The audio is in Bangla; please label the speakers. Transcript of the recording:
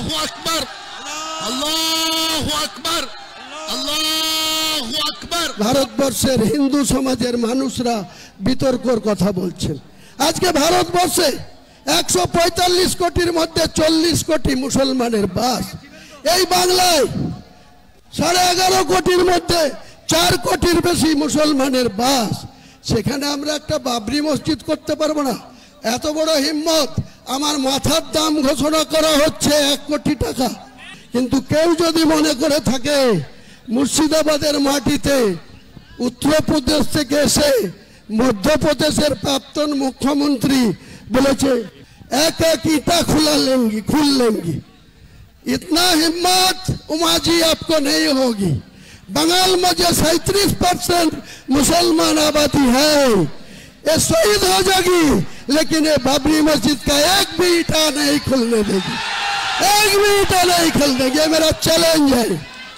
Speaker 1: আল্লাহু আকবার, আল্লাহু আকবার, আল্লাহু আকবার।
Speaker 2: ভারতবর্ষের হিন্দু সমাজের মানুষরা বিতর্কর কথা বলছেন। আজকে ভারতবর্ষে 145 কোটির মধ্যে 40 কোটি মুসলমানের বাস। এই বাংলায় 11.5 কোটির মধ্যে 4 কোটির বেশি মুসলমানের বাস। সেখানে আমরা একটা বাবরি মসজিদ করতে পারবো না? এত বড় হিম্মত! আমার মাথার দাম ঘোষণা করা হচ্ছে 1 কোটি টাকা। কিন্তু কেউ যদি মনে করে থাকে মুর্শিদাবাদের মাটিতে উত্তরপ্রদেশ থেকে এসে মধ্যপ্রদেশের প্রাক্তন মুখ্যমন্ত্রী বলেছে এক এক ইটা খুল লেंगी, इतना हिम्मत उमा जी आपको नहीं होगी। बंगाल में जो 37% मुसलमान आबादी है ये शहीद हो जाएगी, लेकिन ये बाबरी मस्जिद का एक भी ईटा नहीं खुलने देगी, एक भी ईटा नहीं खुलने देगी। ये मेरा चैलेंज है।